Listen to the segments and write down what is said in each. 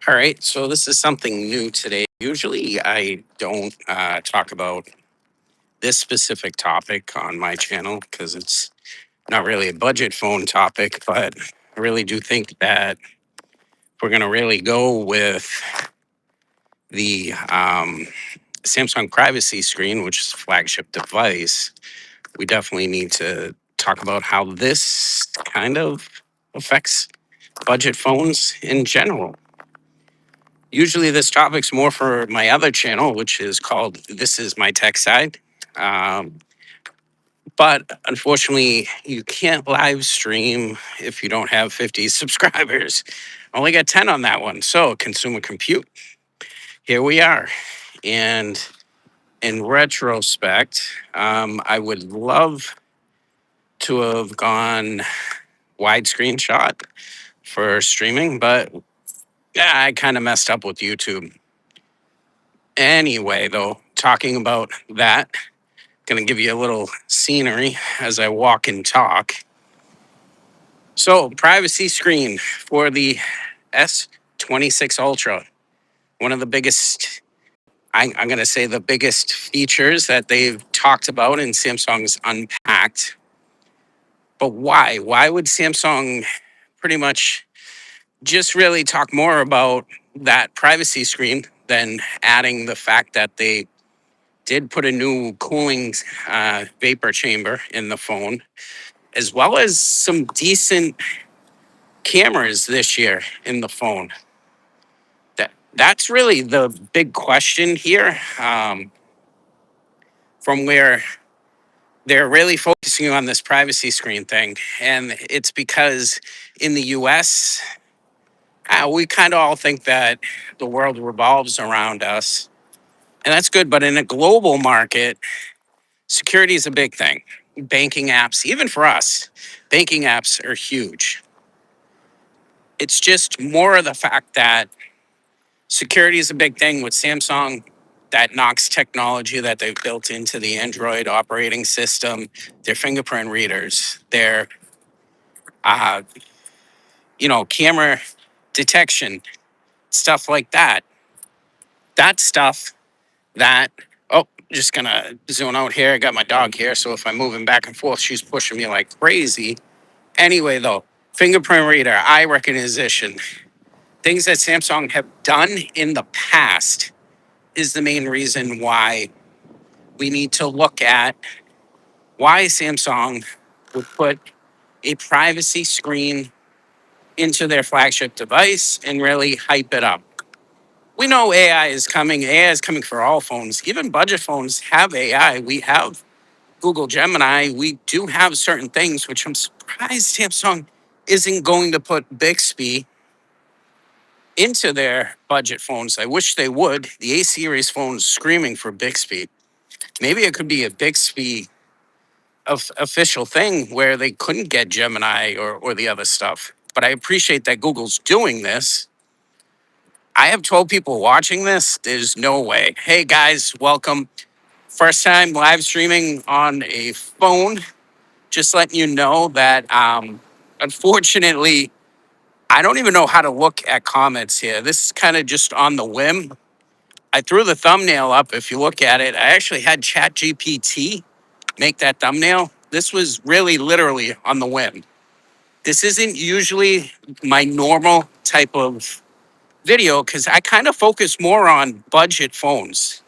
All right, so this is something new today. Usually, I don't talk about this specific topic on my channel because it's not really a budget phone topic, but I really do think that if we're going to really go with the Samsung privacy screen, which is a flagship device, we definitely need to talk about how this kind of affects budget phones in general. Usually, this topic's more for my other channel, which is called This Is My Tech Side. Um, but unfortunately, you can't live stream if you don't have 50 subscribers. I only got 10 on that one. So, Consumer Compute, here we are. And in retrospect, I would love to have gone widescreen shot for streaming, but yeah, I kind of messed up with YouTube. Anyway, though, talking about that, going to give you a little scenery as I walk and talk. So, privacy screen for the S26 Ultra. One of the biggest, I'm going to say the biggest features that they've talked about and Samsung's unpacked. But why? Why would Samsung pretty much just really talk more about that privacy screen than adding the fact that they did put a new cooling vapor chamber in the phone, as well as some decent cameras this year in the phone. That's really the big question here, from where they're really focusing on this privacy screen thing. And it's because in the US, we kind of all think that the world revolves around us. And that's good. But in a global market, security is a big thing. Banking apps, even for us, banking apps are huge. It's just more of the fact that security is a big thing with Samsung. That Knox technology that they've built into the Android operating system, their fingerprint readers, their uh, camera detection, stuff like that. That stuff that just gonna zone out here. I got my dog here, so if I'm moving back and forth, she's pushing me like crazy. Anyway, though, fingerprint reader, eye recognition, things that Samsung have done in the past is the main reason why we need to look at why Samsung would put a privacy screen into their flagship device and really hype it up. We know AI is coming. AI is coming for all phones. Even budget phones have AI. We have Google Gemini. We do have certain things, which I'm surprised Samsung isn't going to put Bixby into their budget phones. I wish they would. The A series phone's screaming for Bixby. Maybe it could be a Bixby official thing where they couldn't get Gemini or the other stuff. But I appreciate that Google's doing this. I have 12 people watching this. There's no way. Hey guys, welcome. First time live streaming on a phone. Just letting you know that unfortunately, I don't even know how to look at comments here. This is kind of just on the whim. I threw the thumbnail up. If you look at it, I actually had ChatGPT make that thumbnail. This was really literally on the whim. This isn't usually my normal type of video because I kind of focus more on budget phones.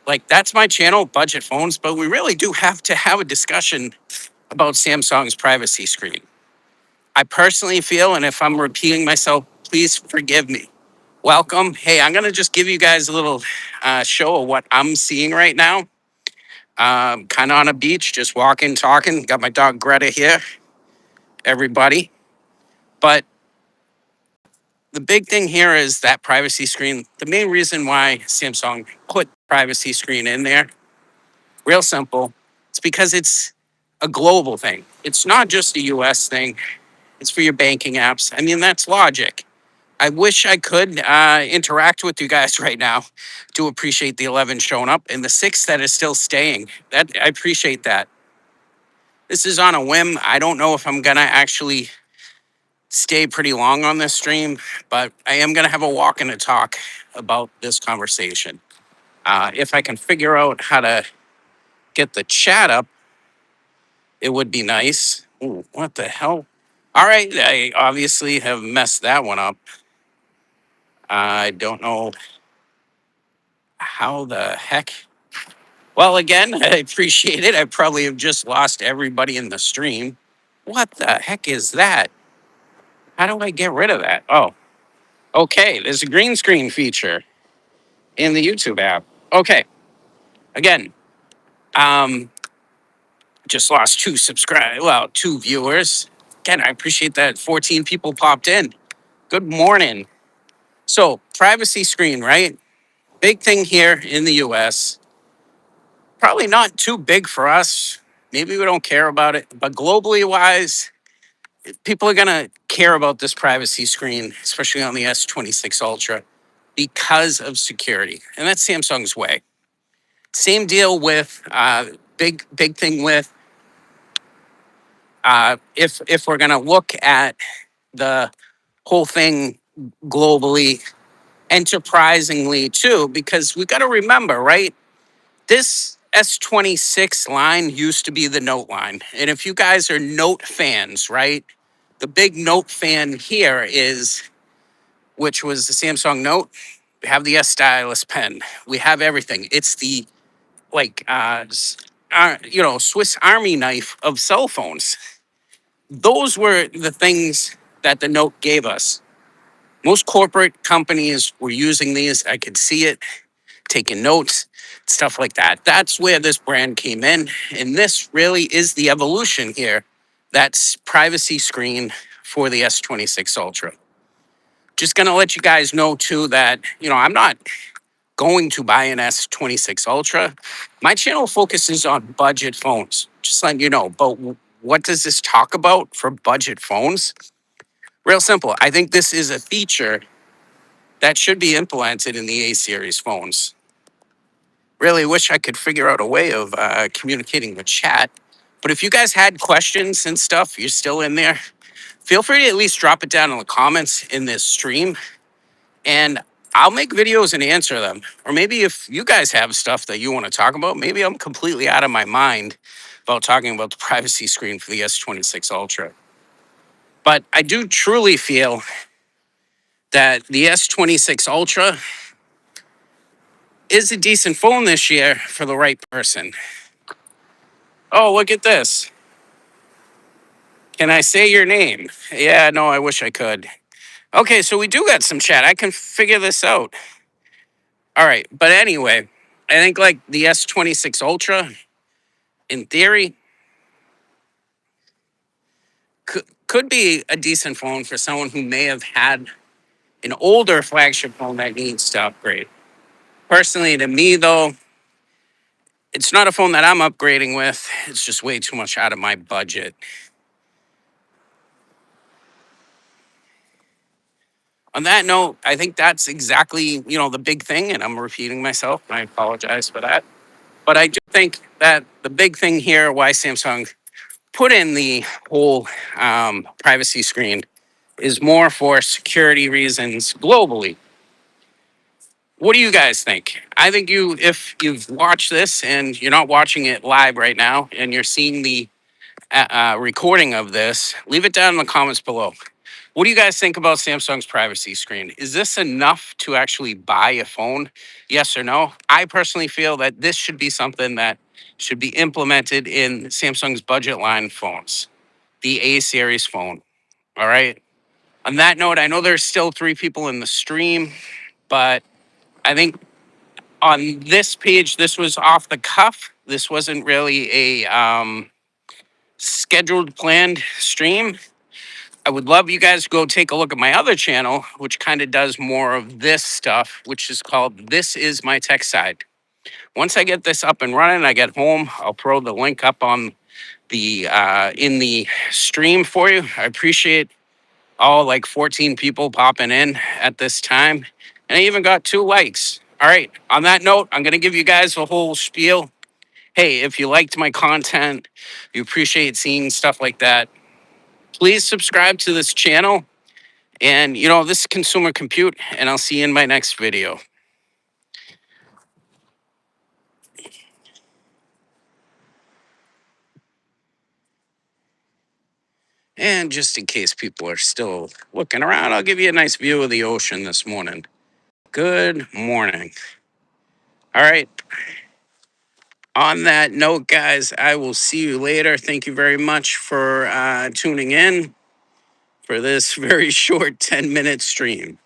Like, that's my channel, budget phones, but we really do have to have a discussion about Samsung's privacy screen. I personally feel, and if I'm repeating myself, please forgive me. Welcome. Hey, I'm going to just give you guys a little show of what I'm seeing right now. Kind of on a beach, just walking, talking. Got my dog Greta here, everybody. But the big thing here is that privacy screen. The main reason why Samsung put privacy screen in there, real simple, it's because it's a global thing. It's not just a US thing. It's for your banking apps. I mean, that's logic. I wish I could interact with you guys right now. Do appreciate the 11 showing up and the 6 that is still staying. That I appreciate that. This is on a whim. I don't know if I'm gonna actually stay pretty long on this stream, but I am going to have a walk and a talk about this conversation. If I can figure out how to get the chat up, it would be nice. Ooh, what the hell? All right, I obviously have messed that one up. I don't know how the heck. Well, again, I appreciate it. I probably have just lost everybody in the stream. What the heck is that? How do I get rid of that? Oh, okay. There's a green screen feature in the YouTube app. Okay. Again, um, just lost two viewers. Again, I appreciate that 14 people popped in. Good morning. So, privacy screen, right? Big thing here in the US. Probably not too big for us. Maybe we don't care about it, but globally wise, people are going to care about this privacy screen, especially on the S26 Ultra, because of security. And that's Samsung's way. Same deal with big thing with if we're going to look at the whole thing globally, enterprisingly too, because we got to remember, right? This S26 line used to be the Note line. And if you guys are Note fans, right? The big Note fan here is, which was the Samsung Note. We have the S stylus pen. We have everything. It's the Swiss Army knife of cell phones. Those were the things that the Note gave us. Most corporate companies were using these. I could see it, taking notes, stuff like that. That's where this brand came in. And this really is the evolution here. That's privacy screen for the S26 Ultra. Just going to let you guys know, too, that, I'm not going to buy an S26 Ultra. My channel focuses on budget phones, just letting you know. But what does this talk about for budget phones? Real simple. I think this is a feature that should be implemented in the A series phones. Really wish I could figure out a way of communicating with chat. But if you guys had questions and stuff, you're still in there, feel free to at least drop it down in the comments in this stream. And I'll make videos and answer them. Or maybe if you guys have stuff that you want to talk about, maybe I'm completely out of my mind about talking about the privacy screen for the S26 Ultra. But I do truly feel that the S26 Ultra is a decent phone this year for the right person. Oh, look at this. Can I say your name? Yeah, no, I wish I could. Okay, so we do got some chat. I can figure this out. All right, but anyway, I think like the S26 Ultra, in theory, could be a decent phone for someone who may have had an older flagship phone that needs to upgrade. Personally, to me, though, it's not a phone that I'm upgrading with. It's just way too much out of my budget. On that note, I think that's exactly, the big thing, and I'm repeating myself, and I apologize for that. But I do think that the big thing here, why Samsung put in the whole privacy screen, is more for security reasons globally. What do you guys think? I think if you've watched this and you're not watching it live right now, and you're seeing the recording of this, leave it down in the comments below. What do you guys think about Samsung's privacy screen? Is this enough to actually buy a phone? Yes or no? I personally feel that this should be something that should be implemented in Samsung's budget line phones, the A series phone. All right. On that note, I know there's still 3 people in the stream, but I think on this page, this was off the cuff. This wasn't really a scheduled, planned stream. I would love you guys to go take a look at my other channel, which kind of does more of this stuff, which is called This Is My Tech Side. Once I get this up and running, I get home, I'll throw the link up on the in the stream for you. I appreciate all like 14 people popping in at this time. And I even got 2 likes. All right. On that note, I'm going to give you guys a whole spiel. Hey, if you liked my content, you appreciate seeing stuff like that, Please subscribe to this channel. And, this is Consumer Compute, and I'll see you in my next video. And just in case people are still looking around, I'll give you a nice view of the ocean this morning. Good morning. All right. On that note, guys, I will see you later. Thank you very much for tuning in for this very short 10-minute stream.